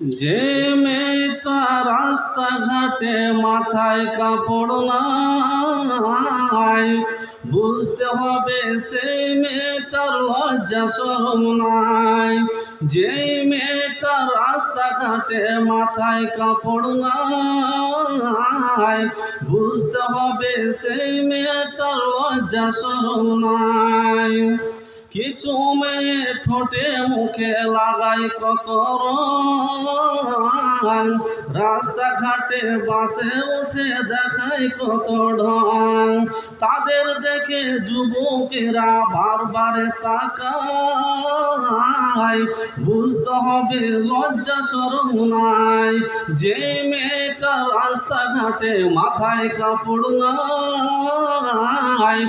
যে মেয়েটা রাস্তাঘাটে মাথায় কাপড় নাই, বুঝতে হবে সেই মেয়েটার লজ্জা শরম নাই। যে মেয়েটা রাস্তাঘাটে মাথায় কাপড় নাই, বুঝতে হবে সেই মেয়েটার লজ্জা শরম নাই। কিছু মেয়ে ঠোঁটে মুখে লাগাই কত রং, রাস্তাঘাটে বাসে উঠে দেখায় কত ঢং। তাদের দেখে যুবকেরা বারবারে তাকায়, বুঝতে হবে লজ্জা শরম নাই। যে মেয়েটা রাস্তাঘাটে মাথায় কাপড় নাই,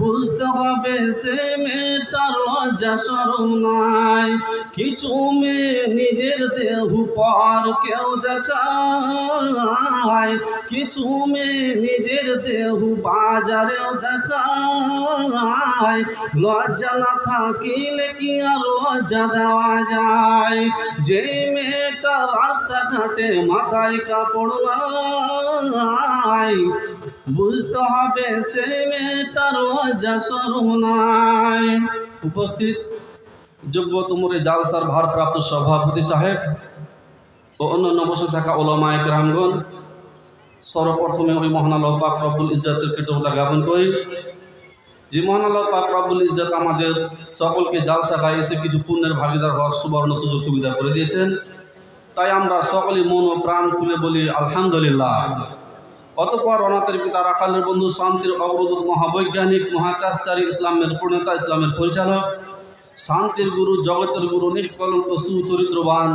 বুঝতে হবে সে মেয়েটার লজ্জা শরম নাই। কিছু মেয়ে নিজের দেহ পর কেউ দেখায়, কিছু মেয়ে নিজের দেহ বাজারেও দেখায়। লজ্জা না থাকিলে কি আর লজ্জা দেওয়া যায়? যে মেয়েটা রাস্তাঘাটে মাথায় কাপড় নাই, বুঝতে হবে সে মেয়েটার লজ্জা শরম নাই। উপস্থিত যোগ্যতম জালসার ভারপ্রাপ্ত সভাপতি সাহেব ও অন্যান্য বসে থাকা ওলামায়ে কেরামগণ, সর্বপ্রথমে ওই মহান আল্লাহ পাক রব্বুল ইজ্জতের কৃতজ্ঞতা জ্ঞাপন করি যে মহান আল্লাহ পাক রব্বুল ইজ্জত আমাদের সকলকে জালসা গায়ে এসে কিছু পুণ্যের ভাগিদার হওয়ার সুবর্ণ সুযোগ সুবিধা করে দিয়েছেন। তাই আমরা সকলেই মন ও প্রাণ খুলে বলি আলহামদুলিল্লাহ। অতঃপর অনাথের পিতা রাখালের বন্ধু, শান্তির অগ্রদূত, মহাবৈজ্ঞানিক, মহাকাশচারী, ইসলামের প্রণেতা, ইসলামের পরিচালক, শান্তির গুরু, জগতের গুরু, নিষ্কলঙ্ক সুচরিত্রবান,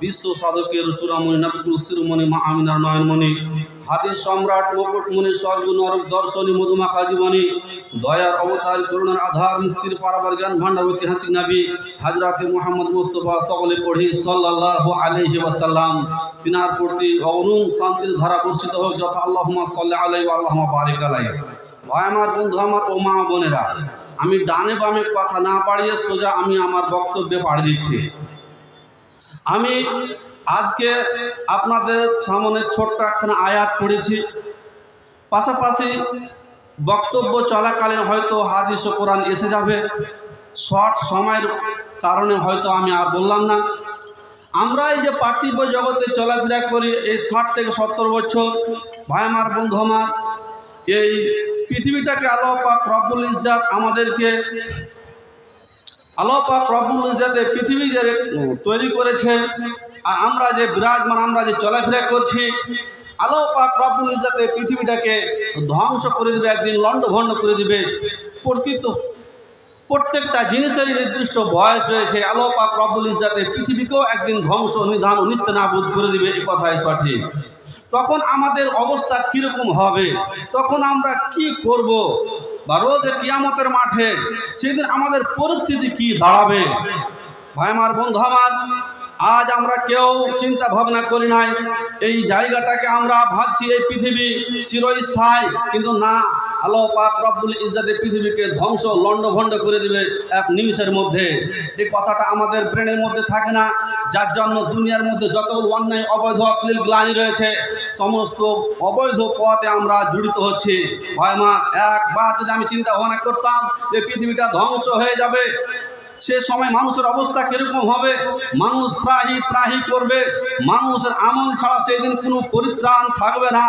বিশ্ব সাধকের চূড়ামণি, নবিকুল শিরোমণি, মা আমিনার নয়নমণি, হাদিস সম্রাট, মুকুটমণি, স্বর্গ নরক দর্শনী, মধুমাখা জীবনী, দয়ার অবতার, করুণার আধার, মুক্তির পারাবার, জ্ঞান ভান্ডার, ঐতিহাসিক নবী হযরতে মুহাম্মদ মুস্তাফা সকলে পড়ি সাল্লাল্লাহু আলাইহি ওয়াসাল্লাম। তিনার প্রতি অগণন শান্তির ধারা বর্ষিত হোক যথা আল্লাহুম্মা সাল্লি আলাইহি ওয়া আল্লাহুম্মা বারিক আলাইহি। ভাই আমার, বন্ধু আমার ও মা বোনেরা, আমি ডানে বামে কথা না বাড়িয়ে সোজা আমি আমার বক্তব্যে পাড়ি দিচ্ছি। আমি আজকে আপনাদের সামনে ছোট্ট একখানা আয়াত পড়েছি, পাশাপাশি বক্তব্য চলাকালীন হয়তো হাদিস ও কোরআন এসে যাবে। শর্ট সময়ের কারণে হয়তো আমি আর বললাম না। আমরা এই যে পার্থিব জগতে চলাফেরা করি এই 60 থেকে 70 বছর, ভাই আমার, বন্ধু আমার, এই পৃথিবীটাকে আল্লাহ পাক রব্বুল ইজ্জত আমাদেরকে, আল্লাহ পাক রব্বুল ইজ্জতে পৃথিবী যে তৈরি করেছে আর আমরা যে বিরাজমান, আমরা যে চলাফেরা করছি, আল্লাহ পাক রব্বুল ইজ্জতে পৃথিবীটাকে ধ্বংস করে দিবে, একদিন লণ্ডভণ্ড করে দিবে। প্রত্যেকটা জিনিসেরই নির্দিষ্ট বয়স রয়েছে। আল্লাহ পাক রব্বুল ইজ্জতে পৃথিবীকেও একদিন ধ্বংস, নিধান ও নিস্তেনাবুদ করে দিবে, এই কথাই সঠিক। তখন আমাদের অবস্থা কীরকম হবে, তখন আমরা কি করব, বা রোজ কিয়ামতের মাঠে সেদিন আমাদের পরিস্থিতি কি দাঁড়াবে? ভাই আমার, বন্ধু আমার, আজ আমরা কেউ চিন্তা ভাবনা করি নাই। এই জায়গাটাকে আমরা ভাবছি এই পৃথিবী চিরস্থায়ী, কিন্তু না, আল্লাহ পাক রব্বুল ইজ্জতে পৃথিবীকে ধ্বংস, লণ্ডভণ্ড করে দিবে এক নিমিষের মধ্যে। এই কথাটা আমাদের ব্রেনের মধ্যে থাকে না, যার জন্য দুনিয়ার মধ্যে যতগুলো অন্যায়, অবৈধ, অশ্লীল গ্লানি রয়েছে, সমস্ত অবৈধ পথে আমরা জড়িত হচ্ছি। ভাই মা, একবার যদি আমি চিন্তা ভাবনা করতাম যে পৃথিবীটা ধ্বংস হয়ে যাবে, সে সময় মানুষের অবস্থা কিরকম হবে? মানুষ ত্রাহি ত্রাহি করবে, মানুষের আমল ছাড়া সেই দিন কোনো পরিত্রাণ থাকবে না।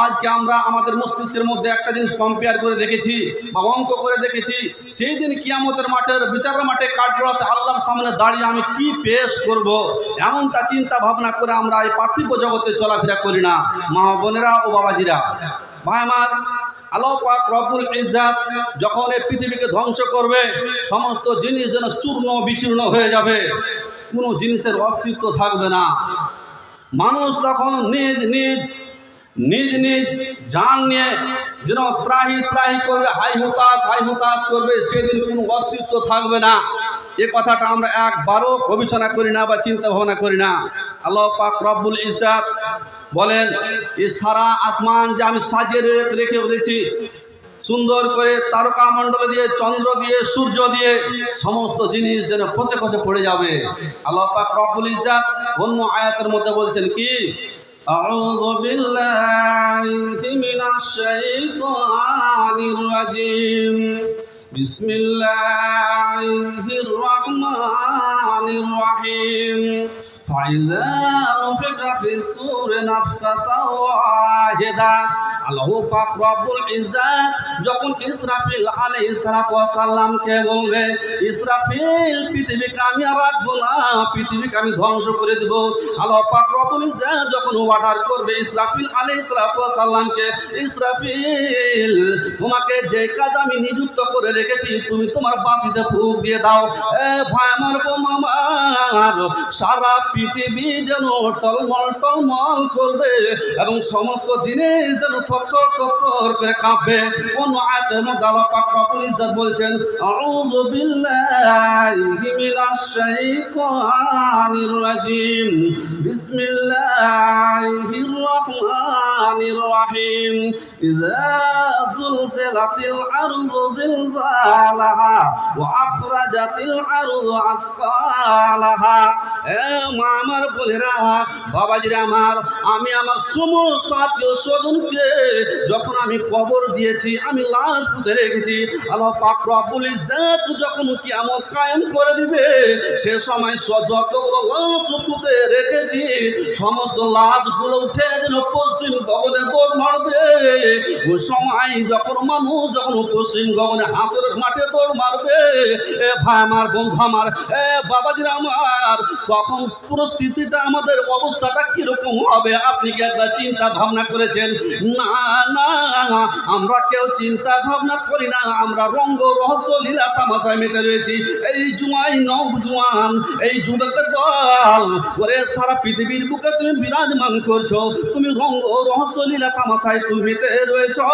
আজকে আমরা আমাদের মস্তিষ্কের মধ্যে একটা জিনিস কম্পেয়ার করে দেখেছি বা অঙ্ক করে দেখেছি, সেই দিন কিয়ামতের মাঠের বিচারের মাঠে কাঠগড়াতে আল্লাহর সামনে দাঁড়িয়ে আমি কি পেশ করব, এমনটা চিন্তা ভাবনা করে আমরা এই পার্থিব জগতে চলাফেরা করি না। মা বোনেরা ও বাবাজিরা, ভাই আমার, আল্লাহ পাক রব্বুল ইজ্জত যখন এই পৃথিবীকে ধ্বংস করবে, সমস্ত জিনিস যেন চূর্ণ বিচূর্ণ হয়ে যাবে, কোনো জিনিসের অস্তিত্ব থাকবে না। মানুষ তখন নিজ নিজ নিজ নিজ জান নিয়ে যেন ত্রাহি ত্রাহি করবে, হাই হুতাশ করবে, সেদিন কোনো অস্তিত্ব থাকবে না। এ কথাটা আমরা একবারও গবেষণা করি না বা চিন্তা ভাবনা করি না। আল্লাহ পাক রব্বুল ইজ্জত বলেন, এই সারা আসমান যে আমি সাজিয়ে রেখে বলেছি, সুন্দর করে তারকা মণ্ডল দিয়ে, চন্দ্র দিয়ে, সূর্য দিয়ে সমস্ত জিনিস যেন খসে খসে পড়ে যাবে। আল্লাহ পাক রব্বুল ইজ্জাত অন্য আয়াতের মধ্যে বলছেন কি, আউযু বিল্লাহি মিনাশ শাইতানির রাজিম, বিসমিল্লাহির রহমানির রহিম, ফাইযা নুফিখা ফিস-সূর নাফখাতাও ওয়াহিদা। আল্লাহ পাক রব্বুল ইজ্জাত যখন ইসরাফিল আলাইহিস সালাতু ওয়াস সালামকে বলবে, ইসরাফিল পৃথিবীকে আমি আর রাখবো না, পৃথিবীকে আমি ধ্বংস করে দেব। আল্লাহ পাক রব্বুল ইজ্জাত যখন অর্ডার করবে ইসরাফিল আলাইহিস সালাতু ওয়াস সালামকে, ইসরাফিল তোমাকে যে কাজ আমি নিযুক্ত করে রেখেছি তুমি তোমার বাঁশিতে ফুঁক দিয়ে দাও। ভাই আমার, বোন আমার, সারা পৃথিবী যেন টলমল টলমল করবে এবং সমস্ত জিনিস যেন থরথর থরথর করে কাঁপবে। অন্য আয়াতের মধ্যে আল্লাহ পাক রব্বুল ইজ্জাত বলছেন, আউযু বিল্লাহি মিনাশ শাইতানির রাজিম, বিসমিল্লাহির রহমানির রহিম, ইযা যুলজিলাতিল আরদু জিলজালাহা ওয়া আখরাজাতিল আরদু আসকালাহা। মা আমার, বোনেরা, বাবাজিরা আমার, আমি আমার সমস্ত আত্মীয় স্বজনকে যখন আমি কবর দিয়েছি, আমি লাশ পুঁতে রেখেছি, আল্লাহ পাক রব্বুল ইজ্জাত যখন কিয়ামত কায়েম করে দিবে, সে সময় যতগুলো লাশ পুঁতে রেখেছি সমস্ত লাশগুলো উঠে যেন পশ্চিম গগনে দৌড় মারবে। ওই সময় যখন মানুষ যখন পশ্চিম গগনে হাসরের মাঠে দৌড় মারবে, ভাই আমার, বন্ধু আমার, বাবাজিরা আমার, তখন পরিস্থিতিটা, আমাদের অবস্থাটা কিরকম হবে আপনি কি একবার চিন্তা ভাবনা করেছেন? না না, আমরা কেউ চিন্তা ভাবনা করি না। আমরা রঙ্গ রহস্য লীলা তামাশায় মেতে রয়েছি। এই জুয়াই নওজোয়ান, এই যুবকের দল, ওরে সারা পৃথিবীর বুকে তুমি বিরাজমান করছো, তুমি রঙ্গ রহস্য লীলা তামাশায় তুমি মেতে রয়েছ।